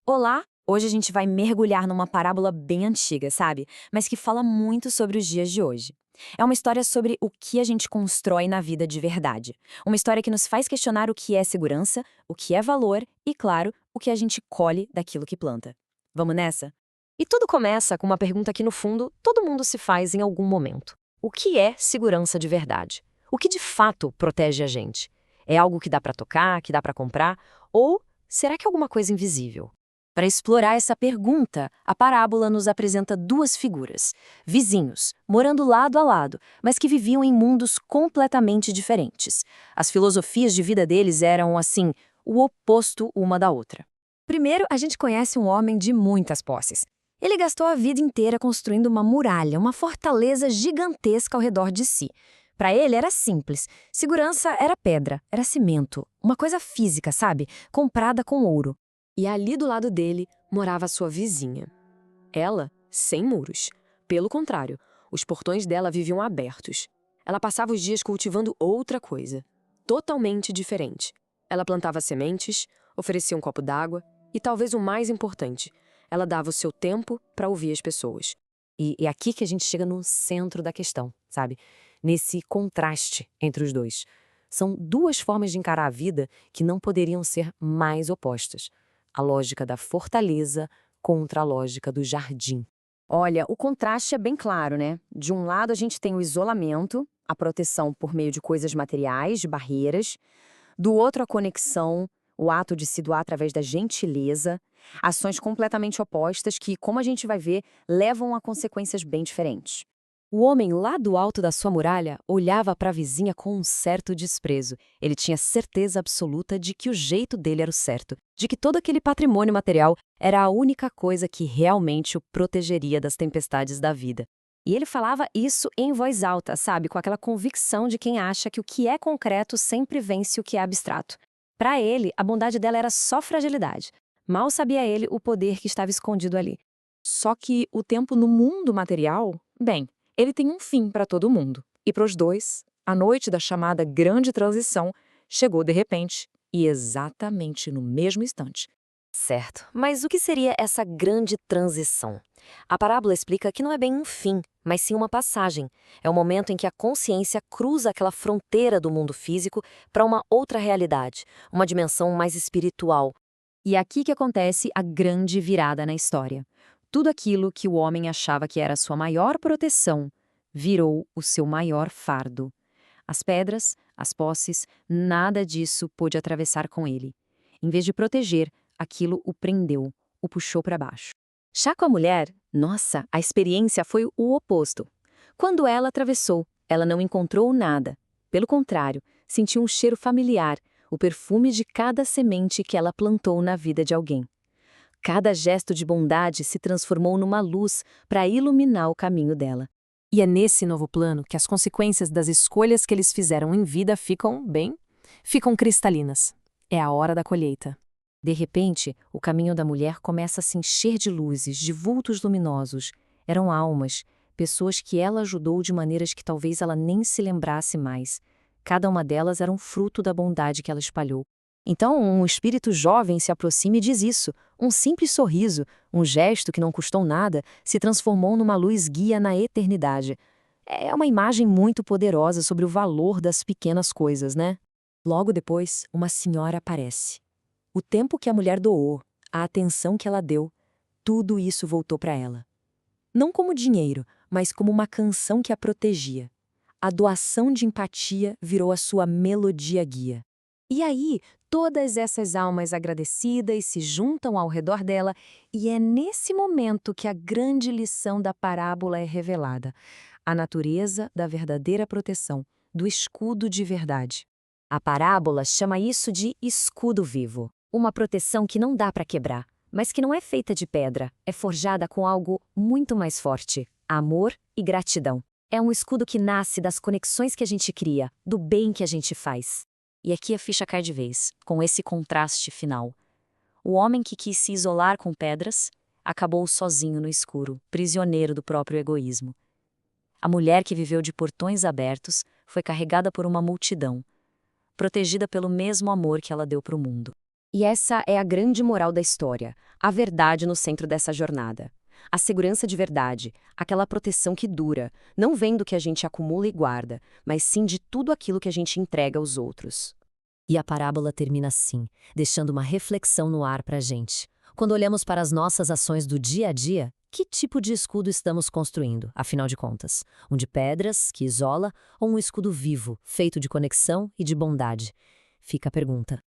Olá! Hoje a gente vai mergulhar numa parábola bem antiga, sabe? Mas que fala muito sobre os dias de hoje. É uma história sobre o que a gente constrói na vida de verdade. Uma história que nos faz questionar o que é segurança, o que é valor e, claro, o que a gente colhe daquilo que planta. Vamos nessa? E tudo começa com uma pergunta que, no fundo, todo mundo se faz em algum momento. O que é segurança de verdade? O que de fato protege a gente? É algo que dá para tocar, que dá para comprar? Ou será que é alguma coisa invisível? Para explorar essa pergunta, a parábola nos apresenta duas figuras, vizinhos, morando lado a lado, mas que viviam em mundos completamente diferentes. As filosofias de vida deles eram, assim, o oposto uma da outra. Primeiro, a gente conhece um homem de muitas posses. Ele gastou a vida inteira construindo uma muralha, uma fortaleza gigantesca ao redor de si. Para ele era simples. Segurança era pedra, era cimento, uma coisa física, sabe? Comprada com ouro. E ali do lado dele morava sua vizinha. Ela, sem muros. Pelo contrário, os portões dela viviam abertos. Ela passava os dias cultivando outra coisa, totalmente diferente. Ela plantava sementes, oferecia um copo d'água e, talvez o mais importante, ela dava o seu tempo para ouvir as pessoas. E é aqui que a gente chega no centro da questão, sabe? Nesse contraste entre os dois. São duas formas de encarar a vida que não poderiam ser mais opostas. A lógica da fortaleza contra a lógica do jardim. Olha, o contraste é bem claro, né? De um lado, a gente tem o isolamento, a proteção por meio de coisas materiais, de barreiras. Do outro, a conexão, o ato de se doar através da gentileza. Ações completamente opostas que, como a gente vai ver, levam a consequências bem diferentes. O homem lá do alto da sua muralha olhava para a vizinha com um certo desprezo. Ele tinha certeza absoluta de que o jeito dele era o certo, de que todo aquele patrimônio material era a única coisa que realmente o protegeria das tempestades da vida. E ele falava isso em voz alta, sabe, com aquela convicção de quem acha que o que é concreto sempre vence o que é abstrato. Para ele, a bondade dela era só fragilidade. Mal sabia ele o poder que estava escondido ali. Só que o tempo no mundo material, bem, ele tem um fim para todo mundo. E para os dois, a noite da chamada Grande Transição chegou de repente e exatamente no mesmo instante. Certo, mas o que seria essa grande transição? A parábola explica que não é bem um fim, mas sim uma passagem. É o momento em que a consciência cruza aquela fronteira do mundo físico para uma outra realidade, uma dimensão mais espiritual. E é aqui que acontece a grande virada na história. Tudo aquilo que o homem achava que era sua maior proteção virou o seu maior fardo. As pedras, as posses, nada disso pôde atravessar com ele. Em vez de proteger, aquilo o prendeu, o puxou para baixo. Já com a mulher, nossa, a experiência foi o oposto. Quando ela atravessou, ela não encontrou nada. Pelo contrário, sentiu um cheiro familiar, o perfume de cada semente que ela plantou na vida de alguém. Cada gesto de bondade se transformou numa luz para iluminar o caminho dela. E é nesse novo plano que as consequências das escolhas que eles fizeram em vida ficam cristalinas. É a hora da colheita. De repente, o caminho da mulher começa a se encher de luzes, de vultos luminosos. Eram almas, pessoas que ela ajudou de maneiras que talvez ela nem se lembrasse mais. Cada uma delas era um fruto da bondade que ela espalhou. Então, um espírito jovem se aproxima e diz isso. Um simples sorriso, um gesto que não custou nada, se transformou numa luz guia na eternidade. É uma imagem muito poderosa sobre o valor das pequenas coisas, né? Logo depois, uma senhora aparece. O tempo que a mulher doou, a atenção que ela deu, tudo isso voltou para ela. Não como dinheiro, mas como uma canção que a protegia. A doação de empatia virou a sua melodia guia. E aí, todas essas almas agradecidas se juntam ao redor dela, e é nesse momento que a grande lição da parábola é revelada: a natureza da verdadeira proteção, do escudo de verdade. A parábola chama isso de escudo vivo, uma proteção que não dá para quebrar, mas que não é feita de pedra, é forjada com algo muito mais forte: amor e gratidão. É um escudo que nasce das conexões que a gente cria, do bem que a gente faz. E aqui a ficha cai de vez, com esse contraste final. O homem que quis se isolar com pedras acabou sozinho no escuro, prisioneiro do próprio egoísmo. A mulher que viveu de portões abertos foi carregada por uma multidão, protegida pelo mesmo amor que ela deu para o mundo. E essa é a grande moral da história, a verdade no centro dessa jornada. A segurança de verdade, aquela proteção que dura, não vem do que a gente acumula e guarda, mas sim de tudo aquilo que a gente entrega aos outros. E a parábola termina assim, deixando uma reflexão no ar para a gente. Quando olhamos para as nossas ações do dia a dia, que tipo de escudo estamos construindo, afinal de contas? Um de pedras, que isola, ou um escudo vivo, feito de conexão e de bondade? Fica a pergunta.